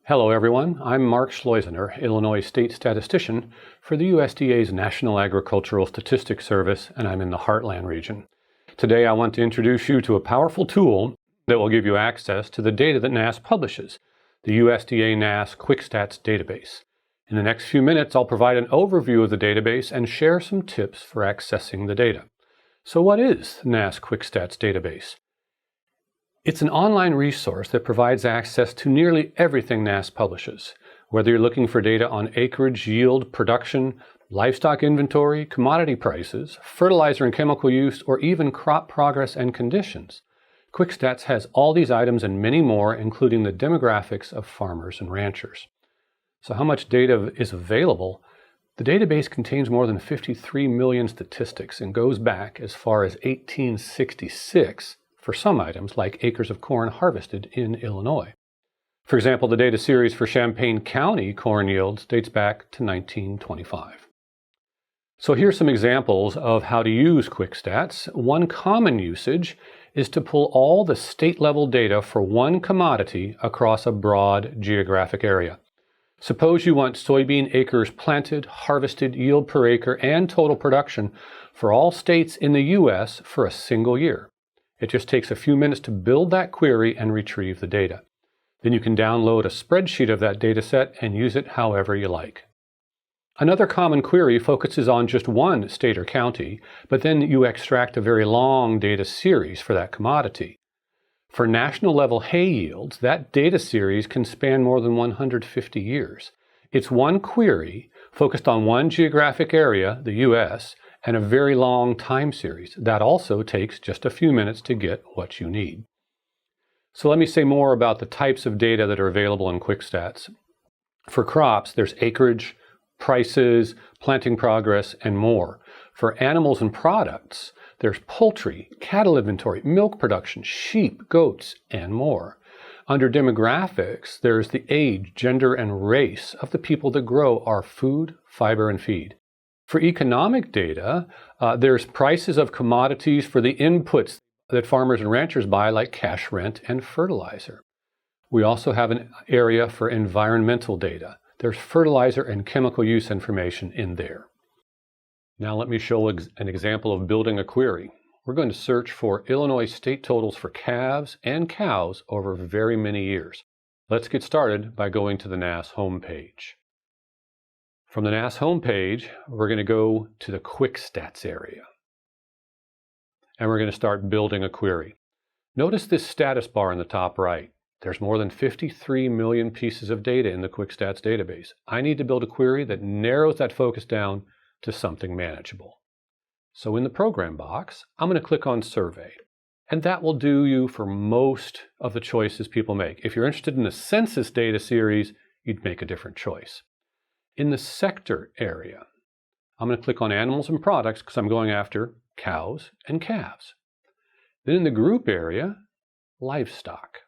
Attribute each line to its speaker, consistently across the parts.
Speaker 1: Hello everyone, I'm Mark Schleusener, Illinois State Statistician for the USDA's National Agricultural Statistics Service, and I'm in the Heartland region. Today I want to introduce you to a powerful tool that will give you access to the data that NASS publishes, the USDA NASS Quick Stats Database. In the next few minutes I'll provide an overview of the database and share some tips for accessing the data. So what is the NASS Quick Stats Database? It's an online resource that provides access to nearly everything NASS publishes. Whether you're looking for data on acreage, yield, production, livestock inventory, commodity prices, fertilizer and chemical use, or even crop progress and conditions, QuickStats has all these items and many more, including the demographics of farmers and ranchers. So how much data is available? The database contains more than 53 million statistics and goes back as far as 1866 for some items like acres of corn harvested in Illinois. For example, the data series for Champaign County corn yields dates back to 1925. So here's some examples of how to use QuickStats. One common usage is to pull all the state-level data for one commodity across a broad geographic area. Suppose you want soybean acres planted, harvested, yield per acre, and total production for all states in the U.S. for a single year. It just takes a few minutes to build that query and retrieve the data. Then you can download a spreadsheet of that data set and use it however you like. Another common query focuses on just one state or county, but then you extract a very long data series for that commodity. For national level hay yields, that data series can span more than 150 years. It's one query focused on one geographic area, the U.S., and a very long time series. That also takes just a few minutes to get what you need. So let me say more about the types of data that are available in QuickStats. For crops, there's acreage, prices, planting progress, and more. For animals and products, there's poultry, cattle inventory, milk production, sheep, goats, and more. Under demographics, there's the age, gender, and race of the people that grow our food, fiber, and feed. For economic data, there's prices of commodities for the inputs that farmers and ranchers buy, like cash rent and fertilizer. We also have an area for environmental data. There's fertilizer and chemical use information in there. Now let me show an example of building a query. We're going to search for Illinois state totals for calves and cows over very many years. Let's get started by going to the NASS homepage. From the NASS homepage, we're going to go to the Quick Stats area. And we're going to start building a query. Notice this status bar in the top right. There's more than 53 million pieces of data in the Quick Stats database. I need to build a query that narrows that focus down to something manageable. So in the program box, I'm going to click on Survey. And that will do you for most of the choices people make. If you're interested in the census data series, you'd make a different choice. In the sector area, I'm going to click on Animals and Products because I'm going after cows and calves. Then in the group area, Livestock.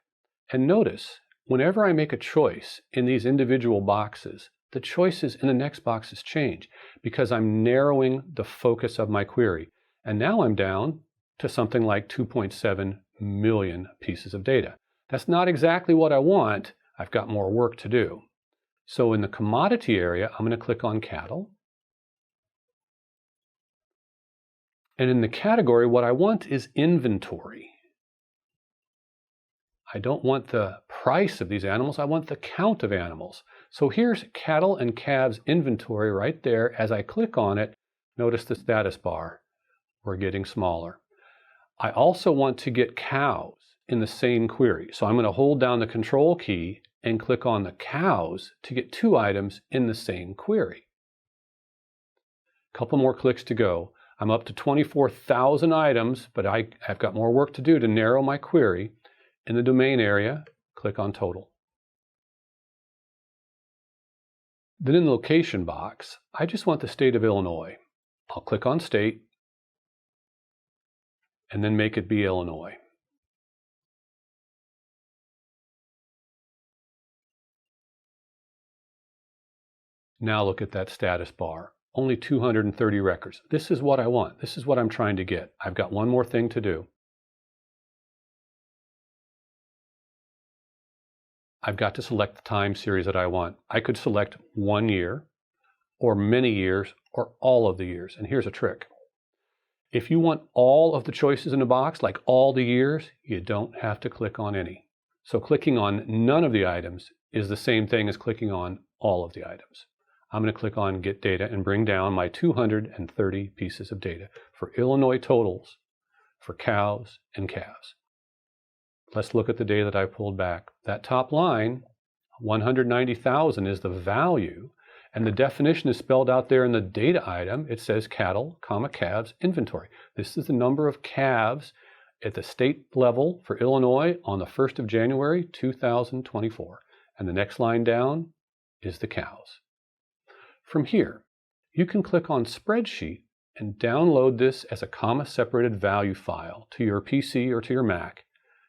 Speaker 1: And notice, whenever I make a choice in these individual boxes, the choices in the next boxes change because I'm narrowing the focus of my query. And now I'm down to something like 2.7 million pieces of data. That's not exactly what I want. I've got more work to do. So in the commodity area, I'm going to click on cattle. And in the category, what I want is inventory. I don't want the price of these animals, I want the count of animals. So here's cattle and calves inventory right there. As I click on it, notice the status bar. We're getting smaller. I also want to get cows in the same query. So I'm going to hold down the Control key and click on the cows to get two items in the same query. A couple more clicks to go. I'm up to 24,000 items, but I've got more work to do to narrow my query. In the domain area, click on Total. Then in the location box, I just want the state of Illinois. I'll click on State and then make it be Illinois. Now look at that status bar. Only 230 records. This is what I want. This is what I'm trying to get. I've got one more thing to do. I've got to select the time series that I want. I could select 1 year, or many years, or all of the years. And here's a trick. If you want all of the choices in a box, like all the years, you don't have to click on any. So clicking on none of the items is the same thing as clicking on all of the items. I'm going to click on Get Data and bring down my 230 pieces of data for Illinois totals for cows and calves. Let's look at the data that I pulled back. That top line, 190,000, is the value, and the definition is spelled out there in the data item. It says cattle, calves, inventory. This is the number of calves at the state level for Illinois on the 1st of January, 2024. And the next line down is the cows. From here, you can click on Spreadsheet and download this as a comma-separated value file to your PC or to your Mac.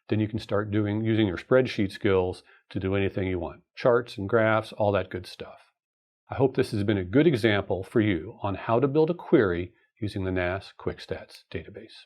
Speaker 1: Then you can start using your spreadsheet skills to do anything you want. Charts and graphs, all that good stuff. I hope this has been a good example for you on how to build a query using the NASS Quick Stats Database.